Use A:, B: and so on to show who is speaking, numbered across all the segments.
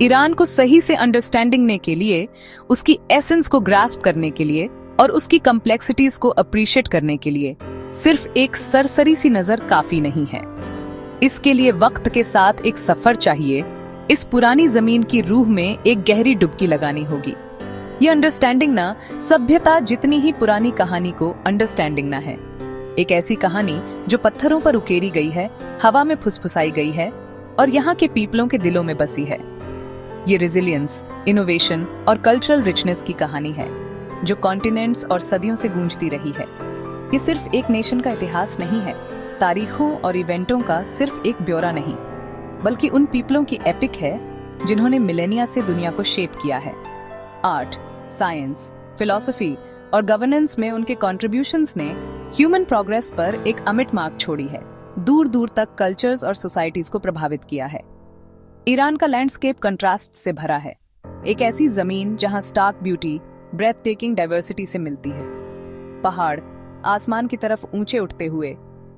A: Iran को सही से अंडरस्टैंडिंग ने के लिए, उसकी एसेंस को ग्रास्प करने के लिए और उसकी कम्प्लेक्सिटीज को अप्रिशिएट करने के लिए सिर्फ एक सरसरी सी नजर काफी नहीं है। इसके लिए वक्त के साथ एक सफर चाहिए। इस पुरानी जमीन की रूह में एक गहरी डुबकी लगानी होगी। ये अंडरस्टैंडिंग ना सभ्यता जितनी ही पुरानी कहानी को अंडरस्टैंडिंग ना है। एक ऐसी कहानी जो पत्थरों पर उकेरी गई है, हवा में फुसफुसाई गई है और यहाँ के पीपलों के दिलों में बसी है। ये रेजिलियंस, इनोवेशन और कल्चरल रिचनेस की कहानी है जो कॉन्टिनेंट्स और सदियों से गूंजती रही है। ये सिर्फ एक नेशन का इतिहास नहीं है, तारीखों और इवेंटों का सिर्फ एक ब्यौरा नहीं, बल्कि उन पीपलों की एपिक है जिन्होंने मिलेनिया से दुनिया को शेप किया है। आर्ट, साइंस, फिलॉसफी और गवर्नेंस में उनके कॉन्ट्रिब्यूशंस ने ह्यूमन प्रोग्रेस पर एक अमिट मार्क छोड़ी है, दूर दूर तक कल्चर्स और सोसाइटीज को प्रभावित किया है। ईरान का लैंडस्केप कंट्रास्ट से भरा है। एक ऐसी जमीन जहां stark beauty breathtaking diversity से मिलती है। पहाड़ आसमान की तरफ ऊंचे उठते हुए,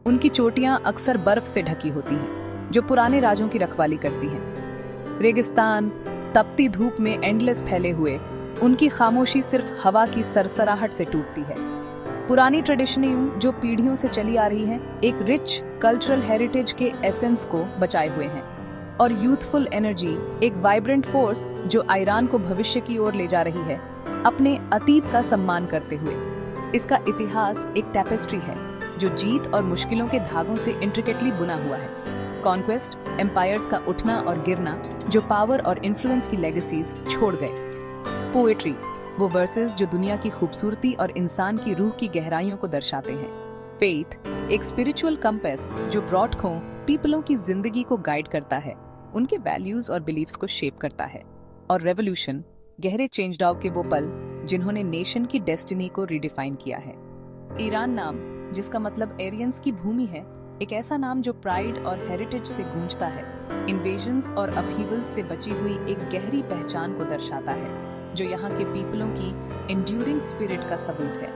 A: उनकी चोटियां अक्सर बर्फ से ढकी होती हैं, जो पुराने राजों की रखवाली करती हैं। रेगिस्तान तपती धूप में एंडलेस फैले हुए, उनकी खामोशी सिर्फ हवा की सरसराहट से टूटती है। पुरानी ट्रेडिशनें जो पीढ़ियों से चली आ रही हैं, एक रिच कल्चरल हेरिटेज के एसेंस को बचाए हुए हैं। और यूथफुल एनर्जी, एक वाइब्रेंट फोर्स जो ईरान को भविष्य की ओर ले जा रही है, अपने अतीत का सम्मान करते हुए। इसका इतिहास एक टैपेस्ट्री है जो जीत और मुश्किलों के धागों से इंट्रिकेटली बुना हुआ है। कॉन्क्वेस्ट, एम्पायर्स का उठना और गिरना जो पावर और इन्फ्लुएंस की लेगेसीज छोड़ गए। पोएट्री, वो वर्सेस जो दुनिया की खूबसूरती और इंसान की रूह की गहराइयों को दर्शाते हैं। फेथ, एक स्पिरिचुअल कंपेस जो ब्रॉड को पीपलों की जिंदगी को गाइड करता है, उनके वैल्यूज और बिलीफ्स को शेप करता है। और रेवोल्यूशन, गहरे चेंज डाव के वो पल जिन्होंने नेशन की डेस्टिनी को रिडिफाइन किया है। ईरान नाम, जिसका मतलब एरियंस की भूमि है, एक ऐसा नाम जो प्राइड और हेरिटेज से गूंजता है, इन्वेजन्स और अपहीवल्स से बची हुई एक गहरी पहचान को दर्शाता है, जो यहाँ के पीपलों की एंड्यूरिंग स्पिरिट का सबूत है।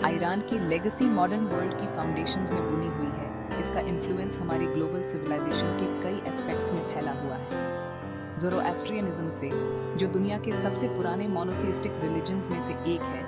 A: ईरान की लेगेसी मॉडर्न वर्ल्ड की फाउंडेशंस में बुनी हुई है। इसका इन्फ्लुएंस हमारी ग्लोबल सिविलाइजेशन के कई एस्पेक्ट्स में फैला हुआ है। ज़ोरोएस्ट्रियनिज्म से, जो दुनिया के सबसे पुराने मोनोथिस्टिक रिलीजन्स में से एक है,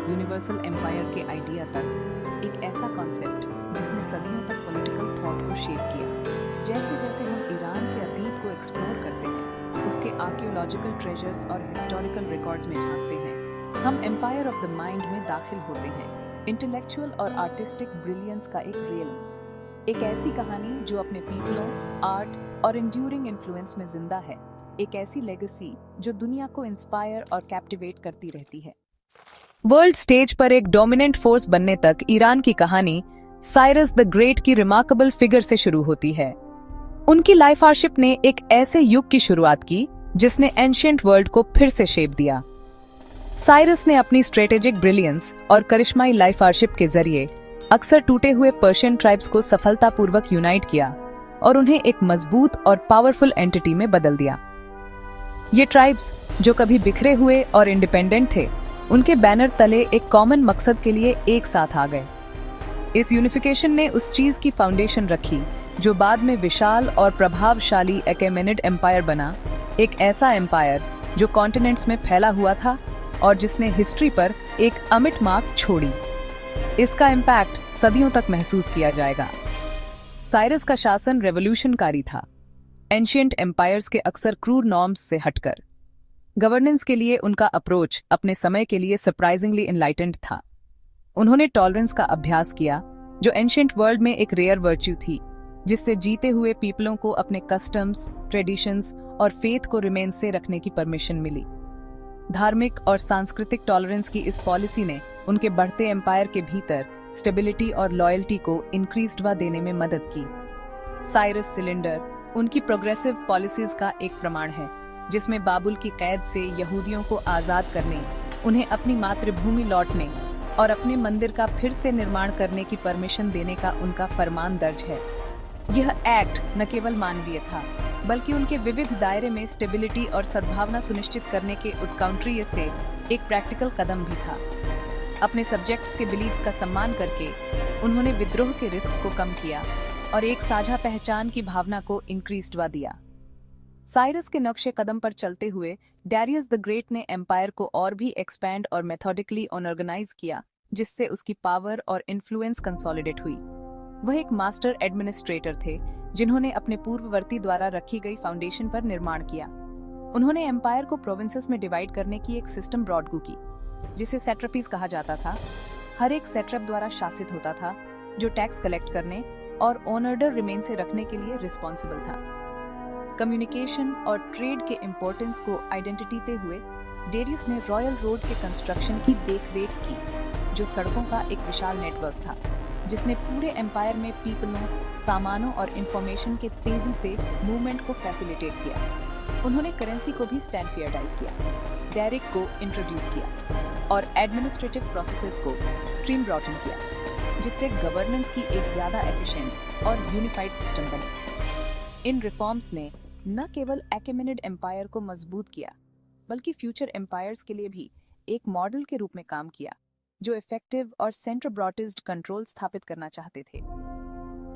A: यूनिवर्सल एम्पायर के आइडिया तक, एक ऐसा कॉन्सेप्ट जिसने सदियों तक पॉलिटिकल थॉट को शेप किया। जैसे जैसे हम ईरान के अतीत को एक्सप्लोर करते हैं, उसके आर्कियोलॉजिकल ट्रेजर्स और हिस्टोरिकल रिकॉर्ड्स में झांकते हैं, हम एम्पायर ऑफ द माइंड में दाखिल होते हैं। इंटेलेक्चुअल और आर्टिस्टिक ब्रिलियंस का एक रियल्म, एक ऐसी कहानी जो अपने पीपलों, आर्ट और एंड्यूरिंग इन्फ्लुएंस में जिंदा है। एक ऐसी लेगेसी जो दुनिया को इंस्पायर और कैप्टिवेट करती रहती है। वर्ल्ड स्टेज पर एक डोमिनेंट फोर्स बनने तक ईरान की कहानी साइरस द ग्रेट की रिमार्केबल फिगर से शुरू होती है। उनकी लाइफ हार्डशिप ने एक ऐसे युग की शुरुआत की जिसने एंशिएंट वर्ल्ड को फिर से शेप दिया। साइरस ने अपनी स्ट्रेटेजिक ब्रिलियंस और करिश्माई लाइफ हार्डशिप के जरिए अक्सर टूटे हुए पर्शियन ट्राइब्स को सफलतापूर्वक यूनाइट किया और उन्हें एक मजबूत और पावरफुल एंटिटी में बदल दिया। ये ट्राइब्स, जो कभी बिखरे हुए और इंडिपेंडेंट थे, उनके बैनर तले एक कॉमन मकसद के लिए एक साथ आ गए। इस यूनिफिकेशन ने उस चीज की फाउंडेशन रखी जो बाद में विशाल और प्रभावशाली अकेमेनिड एम्पायर बना, एक ऐसा एम्पायर जो कॉन्टिनेंट्स में फैला हुआ था और जिसने हिस्ट्री पर एक अमिट मार्क छोड़ी। इसका इम्पैक्ट सदियों तक महसूस किया जाएगा। साइरस का शासन रेवोल्यूशनकारी था, एंशिएंट एम्पायर्स के अक्सर क्रूर नॉर्म्स से हटकर। गवर्नेंस के लिए उनका अप्रोच अपने समय के लिए सरप्राइजिंगली एनलाइटेंड था। उन्होंने टॉलरेंस का अभ्यास किया, जो एंशिएंट वर्ल्ड में एक रेयर वर्च्यू थी, जिससे जीते हुए पीपलों को अपने कस्टम्स, ट्रेडिशंस और फेथ को रिमेन से रखने की परमिशन मिली। धार्मिक और सांस्कृतिक टॉलरेंस की इस पॉलिसी ने उनके बढ़ते एम्पायर के भीतर स्टेबिलिटी और लॉयल्टी को इंक्रीज्ड देने में मदद की। साइरस सिलेंडर उनकी प्रोग्रेसिव पॉलिसीज का एक प्रमाण है, जिसमें बाबुल की कैद से यहूदियों को आजाद करने, उन्हें अपनी मातृभूमि लौटने और अपने मंदिर का फिर से निर्माण करने की परमिशन देने का उनका फरमान दर्ज है। यह एक्ट न केवल मानवीय था, बल्कि उनके विविध दायरे में स्टेबिलिटी और सद्भावना सुनिश्चित करने के उत्काउंट्रीय से एक प्रैक्टिकल कदम भी था। अपने सब्जेक्ट्स के बिलीव्स का सम्मान करके उन्होंने विद्रोह के रिस्क को कम किया और एक साझा पहचान की भावना को इंक्रीज्ड दिया। साइरस के नक्शे कदम पर चलते हुए डैरियस द ग्रेट ने एम्पायर को और भी एक्सपैंड और मेथोडिकली ऑर्गेनाइज किया, जिससे उसकी पावर और इन्फ्लुएंस कंसोलिडेट हुई। वह एक मास्टर एडमिनिस्ट्रेटर थे जिन्होंने अपने पूर्ववर्ती द्वारा रखी गई फाउंडेशन पर निर्माण किया। उन्होंने एम्पायर को प्रोविंसेस में डिवाइड करने की एक सिस्टम ब्रॉडगू की, जिसे सेट्रपीज कहा जाता था। हर एक सेट्रप द्वारा शासित होता था, जो टैक्स कलेक्ट करने और ऑर्डर रिमेन से रखने के लिए रिस्पॉन्सिबल था। कम्युनिकेशन और ट्रेड के इम्पोर्टेंस को आइडेंटिटीते हुए डेरियस ने रॉयल रोड के कंस्ट्रक्शन की देखरेख की, जो सड़कों का एक विशाल नेटवर्क था, जिसने पूरे एम्पायर में पीपलों, सामानों और इंफॉर्मेशन के तेजी से मूवमेंट को फैसिलिटेट किया। उन्होंने करेंसी को भी स्टैंडर्डाइज किया, डायरेक्ट को इंट्रोड्यूस किया और एडमिनिस्ट्रेटिव प्रोसेसेस को स्ट्रीम ब्रॉटन किया, जिससे गवर्नेंस की एक ज्यादा एफिशिएंट और यूनिफाइड सिस्टम बनी। इन रिफॉर्म्स ने न केवल अकेमेनिड एम्पायर को मजबूत किया, बल्कि फ्यूचर एम्पायर्स के लिए भी एक मॉडल के रूप में काम किया, जो इफेक्टिव और सेंटर ब्रॉटिज्ड कंट्रोल स्थापित करना चाहते थे।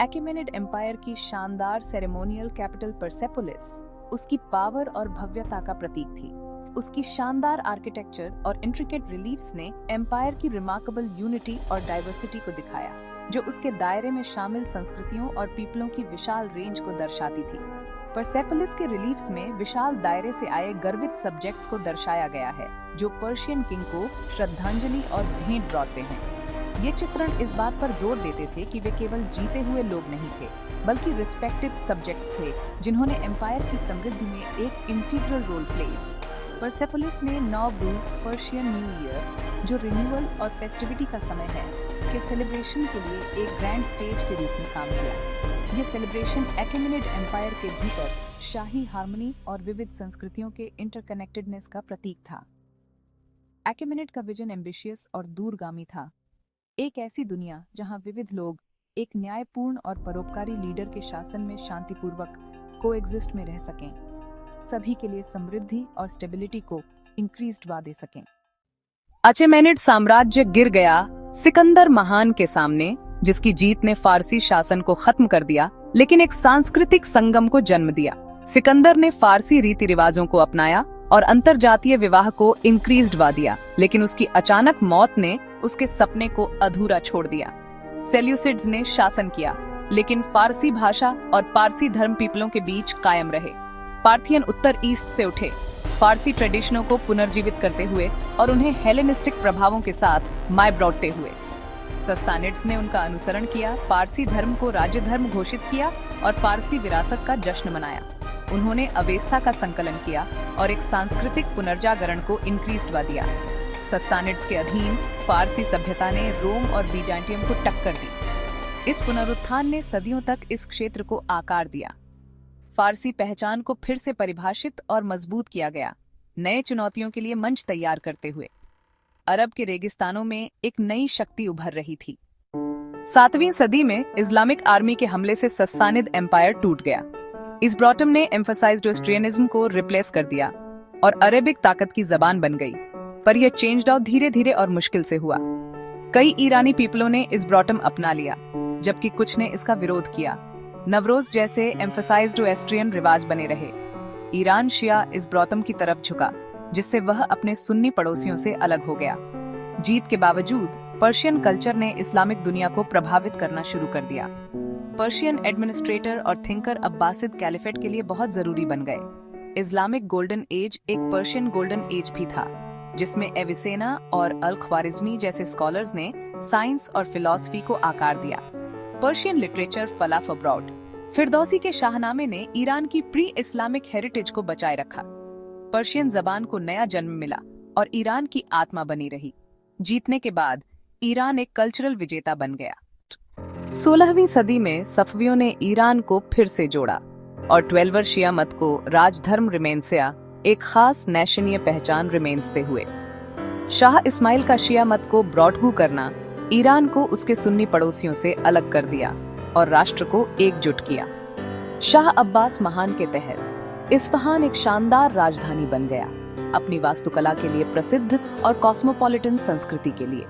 A: अकेमेनिड एम्पायर की शानदार सेरेमोनियल कैपिटल परसेपोलिस उसकी पावर और भव्यता का प्रतीक थी। उसकी शानदार आर्किटेक्चर और इंट्रिकेट रिलीफ्स ने एम्पायर की रिमार्केबल यूनिटी और डाइवर्सिटी को दिखाया, जो उसके दायरे में शामिल संस्कृतियों और पीपलों की विशाल रेंज को दर्शाती थी। परसेपोलिस के रिलीफ्स में विशाल दायरे से आए गर्वित सब्जेक्ट्स को दर्शाया गया है, जो पर्शियन किंग को श्रद्धांजलि और भेंट लौटते हैं। ये चित्रण इस बात पर जोर देते थे कि वे केवल जीते हुए लोग नहीं थे, बल्कि रिस्पेक्टेड सब्जेक्ट्स थे, जिन्होंने एम्पायर की समृद्धि में एक इंटीग्रल रोल प्ले। परसेपोलिस ने नवरूज पर्शियन न्यू ईयर, जो रिन्यूअल और फेस्टिविटी का समय है, के सेलिब्रेशन के लिए एक ग्रैंड स्टेज के रूप में काम किया। ये सेलिब्रेशन अकेमेनिड एम्पायर के भीतर शाही हार्मनी और विविध संस्कृतियों के इंटरकनेक्टेडनेस का प्रतीक था। अकेमेनिड का विजन एम्बिशियस और दूरगामी था, एक ऐसी दुनिया जहां विविध लोग एक न्यायपूर्ण और परोपकारी लीडर के शासन में शांतिपूर्वक कोएग्जिस्ट में रह सकें, सभी के लिए समृद्धि और स्टेबिलिटी को इंक्रीज्ड वा दे सकें। अकेमेनिड साम्राज्य गिर गया सिकंदर महान के सामने, जिसकी जीत ने फारसी शासन को खत्म कर दिया, लेकिन एक सांस्कृतिक संगम को जन्म दिया। सिकंदर ने फारसी रीति रिवाजों को अपनाया और अंतरजातीय विवाह को इंक्रीज्ड वा दिया, लेकिन उसकी अचानक मौत ने उसके सपने को अधूरा छोड़ दिया। सेल्यूसिड्स ने शासन किया, लेकिन फारसी भाषा और पारसी धर्म पीपलों के बीच कायम रहे। पार्थियन उत्तर ईस्ट से उठे, फारसी ट्रेडिशनों को पुनर्जीवित करते हुए और उन्हें हेलेनिस्टिक प्रभावों के साथ माय ब्रॉटते हुए। सस्सानिड्स ने उनका अनुसरण किया, पारसी धर्म को राज्य धर्म घोषित किया और फारसी विरासत का जश्न मनाया। उन्होंने अवेस्ता का संकलन किया और एक सांस्कृतिक पुनर्जागरण को इंक्रीज्ड वा दिया। सस्सानिड्स के अधीन फारसी सभ्यता ने रोम और बीजांटियम को टक्कर दी। इस पुनरुत्थान ने सदियों तक इस क्षेत्र को आकार दिया। फारसी पहचान को फिर से परिभाषित और मजबूत किया गया, नए चुनौतियों के लिए मंच तैयार करते हुए। अरब के रेगिस्तानों में एक नई शक्ति उभर रही थी। 7वीं सदी में इस्लामिक आर्मी के हमले से सस्सानिद एम्पायर टूट गया। इस ब्रॉटम ने एम्फसाइज्ड ऑस्ट्रियनिज्म को रिप्लेस कर दिया और अरेबिक ताकत की जबान बन गई, पर यह चेंज्ड आउट धीरे धीरे और मुश्किल से हुआ। कई ईरानी पीपलों ने इस ब्रॉटम अपना लिया, जबकि कुछ ने इसका विरोध किया। नवरोज जैसे एम्फसाइज्ड ऑस्ट्रियन रिवाज बने रहे। ईरान शिया इस ब्रॉटम की तरफ झुका, जिससे वह अपने सुन्नी पड़ोसियों से अलग हो गया। जीत के बावजूद पर्शियन कल्चर ने इस्लामिक दुनिया को प्रभावित करना शुरू कर दिया। पर्शियन एडमिनिस्ट्रेटर और थिंकर अब्बासिद कैलिफेट के लिए बहुत जरूरी बन गए। इस्लामिक गोल्डन एज एक पर्शियन गोल्डन एज भी था, जिसमें एविसेना और अल ख्वारिज़मी जैसे स्कॉलर्स ने साइंस और फिलॉसफी को आकार दिया। पर्शियन लिटरेचर फलाफ अब्रॉड, फिरदौसी के शाहनामे ने ईरान की प्री इस्लामिक हेरिटेज को बचाए रखा। पर्शियन जबान को नया जन्म मिला और ईरान की आत्मा बनी रही। जीतने के बाद ईरान एक कल्चरल विजेता बन गया। 16वीं सदी में सफवियों ने ईरान को फिर से जोड़ा और 12वीं शिया मत को राजधर्म रिमेंसिया, एक खास नेशनीय पहचान रिमेंसते हुए। शाह इस्माइल का शिया मत को ब्रॉडगू करना ईरान को उसके सुन्नी पड़ोसियों से अलग कर दिया और राष्ट्र को एकजुट किया। शाह अब्बास महान के तहत इस्फहान एक शानदार राजधानी बन गया, अपनी वास्तुकला के लिए प्रसिद्ध और कॉस्मोपॉलिटन संस्कृति के लिए।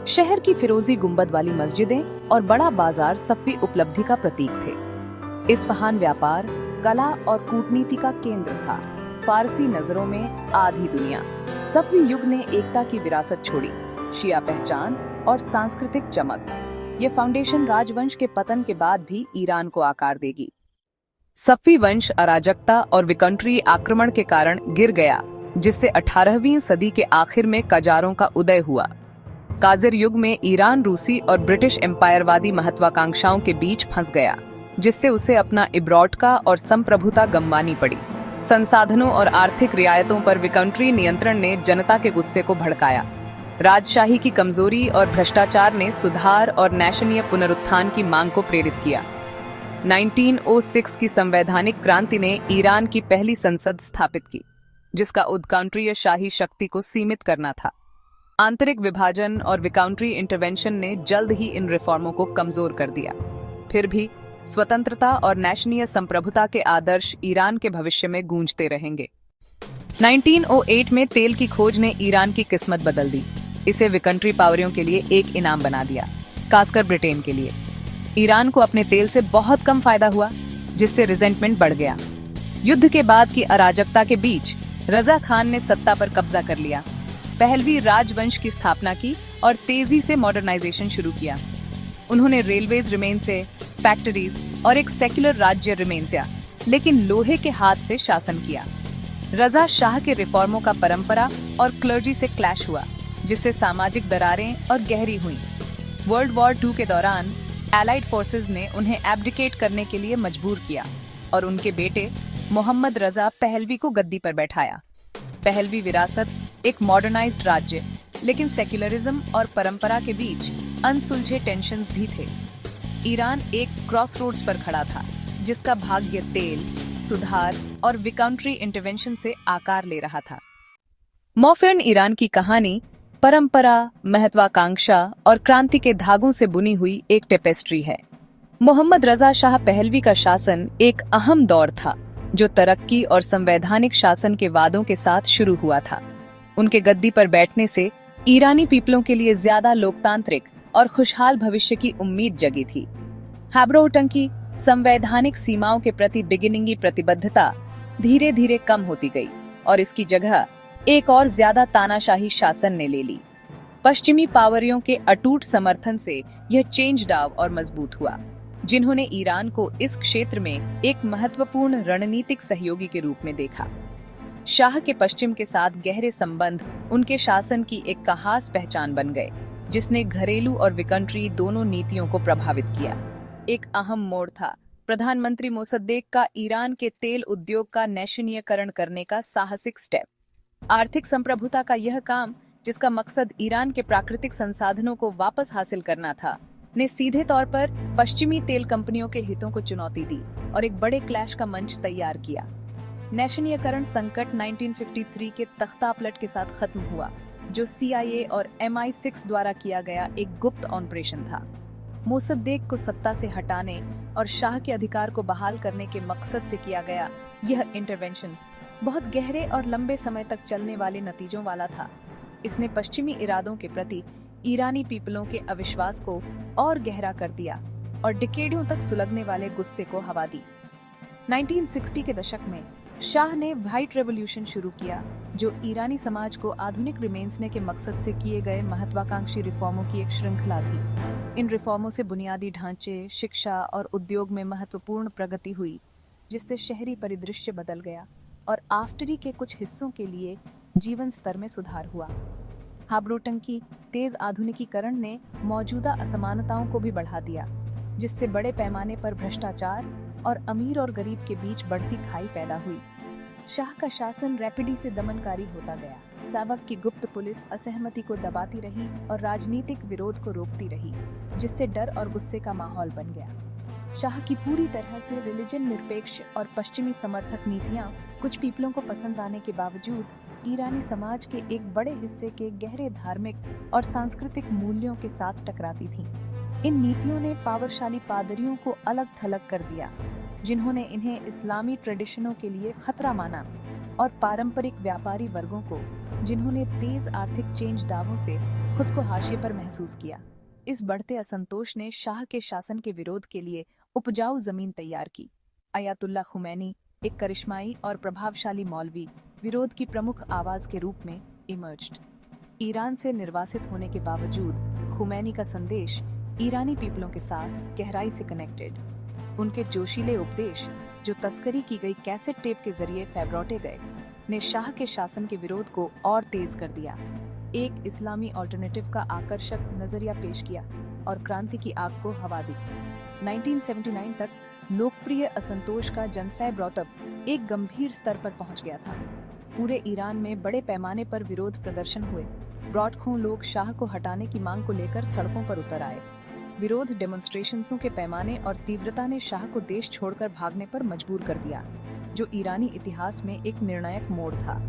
A: शहर की फिरोजी गुंबद वाली मस्जिदें और बड़ा बाजार सफवी उपलब्धि का प्रतीक थे। इस्फहान व्यापार, कला और कूटनीति का केंद्र था। फारसी नजरों में आधी दुनिया। सफवी युग ने एकता की विरासत छोड़ी, शिया पहचान और सांस्कृतिक चमक। ये फाउंडेशन राजवंश के पतन के बाद भी ईरान को आकार देगी। सफवी वंश अराजकता और विकंट्री आक्रमण के कारण गिर गया, जिससे 18वीं सदी के आखिर में कजारों का उदय हुआ। काजिर युग में ईरान रूसी और ब्रिटिश एम्पायरवादी महत्वाकांक्षाओं के बीच फंस गया, जिससे उसे अपना इब्रोटका और संप्रभुता गंवानी पड़ी। संसाधनों और आर्थिक रियायतों पर विकंट्री नियंत्रण ने जनता के गुस्से को भड़काया। राजशाही की कमजोरी और भ्रष्टाचार ने सुधार और नेशनीय पुनरुत्थान की मांग को प्रेरित किया। 1906 की संवैधानिक क्रांति ने ईरान की पहली संसद स्थापित की, जिसका उद्काउंट्रीय शाही शक्ति को सीमित करना था। आंतरिक विभाजन और विकाउंट्री इंटरवेंशन ने जल्द ही इन रिफॉर्मों को कमजोर कर दिया। फिर भी स्वतंत्रता और नेशनीय संप्रभुता के आदर्श ईरान के भविष्य में गूंजते रहेंगे। 1908 में तेल की खोज ने ईरान की किस्मत बदल दी। इसे विकंट्री पावरियों के लिए एक इनाम बना दिया, खासकर ब्रिटेन के लिए। ईरान को अपने तेल से बहुत कम फायदा हुआ, जिससे रिजेंटमेंट बढ़ गया। युद्ध के बाद की अराजकता के बीच रजा खान ने सत्ता पर कब्जा कर लिया, पहलवी राजवंश की स्थापना की और तेजी से मॉडर्नाइजेशन शुरू किया। उन्होंने रेलवेज रिमेन से, फैक्ट्रीज और एक सेक्युलर राज्य रिमेन्सिया, लेकिन लोहे के हाथ से शासन किया। रजा शाह के रिफॉर्मों का परंपरा और क्लर्जी से क्लैश हुआ, जिससे सामाजिक दरारें और गहरी हुई। वर्ल्ड वॉर II के दौरान एलाइड फोर्सेस ने उन्हें एब्डिकेट करने के लिए मजबूर किया और उनके बेटे मोहम्मद रजा पहलवी को गद्दी पर बैठाया। पहलवी विरासत एक मॉडर्नाइज्ड राज्य, लेकिन सेक्युलरिज्म और परंपरा के बीच अनसुलझे टेंशन्स भी थे। ईरान एक क्रॉसरोड्स पर खड़ा था, जिसका भाग्य तेल, सुधार और विकाउंट्री इंटरवेंशन से आकार ले रहा था। मॉडर्न ईरान की कहानी परंपरा, महत्वाकांक्षा और क्रांति के धागों से बुनी हुई एक टेपेस्ट्री है। मोहम्मद रजा शाह पहलवी का शासन एक अहम दौर था, जो तरक्की और संवैधानिक शासन के वादों के साथ शुरू हुआ था। उनके गद्दी पर बैठने से ईरानी पीपलों के लिए ज्यादा लोकतांत्रिक और खुशहाल भविष्य की उम्मीद जगी थी। हैब्रोटंकी संवैधानिक सीमाओं के प्रति बिगिनिंगी प्रतिबद्धता धीरे धीरे कम होती गई और इसकी जगह एक और ज्यादा तानाशाही शासन ने ले ली। पश्चिमी पावरियों के अटूट समर्थन से यह चेंज डाव और मजबूत हुआ, जिन्होंने ईरान को इस क्षेत्र में एक महत्वपूर्ण रणनीतिक सहयोगी के रूप में देखा। शाह के पश्चिम के साथ गहरे संबंध उनके शासन की एक खास पहचान बन गए, जिसने घरेलू और विकंट्री दोनों नीतियों को प्रभावित किया। एक अहम मोड़ था प्रधानमंत्री मोसद्देक का ईरान के तेल उद्योग का नेशनीयकरण करने का साहसिक स्टेप। आर्थिक संप्रभुता का यह काम, जिसका मकसद ईरान के प्राकृतिक संसाधनों को वापस हासिल करना था, ने सीधे तौर पर पश्चिमी तेल कंपनियों के हितों को चुनौती दी और एक बड़े क्लैश का मंच तैयार किया। नेशनीयकरण संकट 1953 के तख्तापलट के साथ खत्म हुआ, जो CIA और MI6 द्वारा किया गया एक गुप्त ऑपरेशन था। मोसद्देक को सत्ता से हटाने और शाह के अधिकार को बहाल करने के मकसद से किया गया यह इंटरवेंशन बहुत गहरे और लंबे समय तक चलने वाले नतीजों वाला था। इसने पश्चिमी इरादों के प्रति ईरानी पीपलों के अविश्वास को और गहरा कर दिया और डिकेडों तक सुलगने वाले गुस्से को हवा दी। 1960 के दशक में शाह ने व्हाइट रेवोल्यूशन शुरू किया, जो ईरानी समाज को आधुनिक रिमेंसने के मकसद से किए गए महत्वाकांक्षी रिफॉर्मों की एक श्रृंखला थी। इन रिफॉर्मों से बुनियादी ढांचे, शिक्षा और उद्योग में महत्वपूर्ण प्रगति हुई, जिससे शहरी परिदृश्य बदल गया और आफ्टरी के कुछ हिस्सों के लिए जीवन स्तर में सुधार हुआ। हैब्रोटंकी तेज आधुनिकीकरण ने मौजूदा असमानताओं को भी बढ़ा दिया, जिससे बड़े पैमाने पर भ्रष्टाचार और अमीर और गरीब के बीच बढ़ती खाई पैदा हुई। शाह का शासन रैपिडी से दमनकारी होता गया। सावक की गुप्त पुलिस असहमति को दबाती रही और राजनीतिक विरोध को रोकती रही, जिससे डर और गुस्से का माहौल बन गया। शाह की पूरी तरह से रिलीजन निरपेक्ष और पश्चिमी समर्थक नीतियां कुछ पीपलों को पसंद आने के बावजूद ईरानी समाज के एक बड़े हिस्से के गहरे धार्मिक और सांस्कृतिक मूल्यों के साथ टकराती थीं। इन नीतियों ने पावरशाली पादरियों को अलग थलग कर दिया, जिन्होंने इन्हें इस्लामी ट्रेडिशनों के लिए खतरा माना, और पारंपरिक व्यापारी वर्गों को, जिन्होंने तेज आर्थिक चेंज दावों से खुद को हाशिए पर महसूस किया। इस बढ़ते असंतोष ने शाह के शासन के विरोध के लिए उपजाऊ जमीन तैयार की। अयातुल्ला खुमैनी, एक करिश्माई और प्रभावशाली मौलवी, विरोध की प्रमुख आवाज के रूप में इमर्ज्ड। ईरान से निर्वासित होने के बावजूद खुमैनी का संदेश ईरानी पीपलों के साथ गहराई से कनेक्टेड। उनके जोशीले उपदेश, जो तस्करी की गई कैसेट टेप के जरिए फैब्रॉटे गए, ने शाह के शासन के विरोध को और तेज कर दिया। एक इस्लामी ऑल्टरनेटिव का आकर्षक नजरिया पेश किया और क्रांति की आग को हवा दी। 1979 तक लोकप्रिय असंतोष का जनसै ब्रॉतअप एक गंभीर स्तर पर पहुंच गया था। पूरे ईरान में बड़े पैमाने पर विरोध प्रदर्शन हुए। ब्रॉडखों लोग शाह को हटाने की मांग को लेकर सड़कों पर उतर आए। विरोध डेमोन्स्ट्रेशंसों के पैमाने और तीव्रता ने शाह को देश छोड़कर भागने पर मजबूर कर दिया, जो ईरानी इतिहास में एक निर्णायक मोड़ था।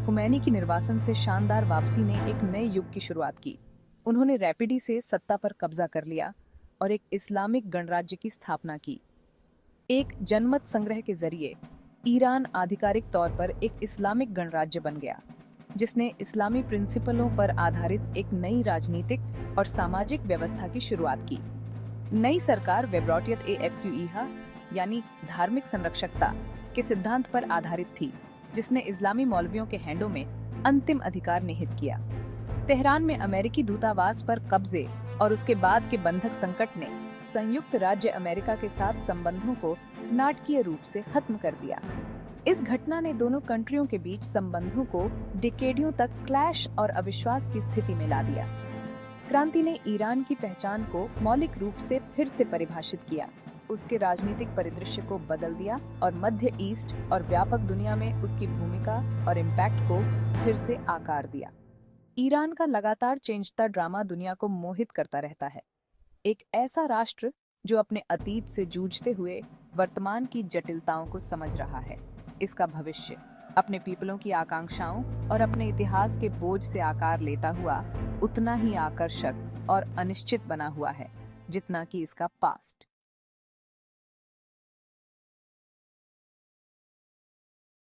A: खुमैनी की निर्वासन से शानदार वापसी ने एक नए युग की शुरुआत की। उन्होंने रैपिडी से सत्ता पर कब्जा कर लिया और एक इस्लामिक गणराज्य की स्थापना की। एक जनमत संग्रह के जरिए ईरान आधिकारिक तौर पर एक इस्लामिक गणराज्य बन गया, जिसने इस्लामी प्रिंसिपलों पर आधारित एक नई राजनीतिक और सामाजिक व्यवस्था की शुरुआत की। नई सरकार वेब्रॉटियत एफक्यूईहा यानी धार्मिक संरक्षकता के सिद्धांत पर आधारित थी, जिसने इस्लामी मौलवियों के हैंडों में अंतिम अधिकार निहित किया। तेहरान में अमेरिकी दूतावास पर कब्जे और उसके बाद के बंधक संकट ने संयुक्त राज्य अमेरिका के साथ संबंधों को नाटकीय रूप से खत्म कर दिया। इस घटना ने दोनों कंट्रियों के बीच संबंधों को डिकेडियों तक क्लैश और अविश्वास की स्थिति में ला दिया। क्रांति ने ईरान की पहचान को मौलिक रूप से फिर से परिभाषित किया, उसके राजनीतिक परिदृश्य को बदल दिया और मध्य ईस्ट और व्यापक दुनिया में उसकी भूमिका और इम्पैक्ट को फिर से आकार दिया। ईरान का लगातार चेंजता ड्रामा दुनिया को मोहित करता रहता है। एक ऐसा राष्ट्र जो अपने अतीत से जूझते हुए वर्तमान की जटिलताओं को समझ रहा है। इसका भविष्य अपने पीपलों की आकांक्षाओं और अपने इतिहास के बोझ से आकार लेता हुआ उतना ही आकर्षक और अनिश्चित बना हुआ है जितना कि इसका पास्ट।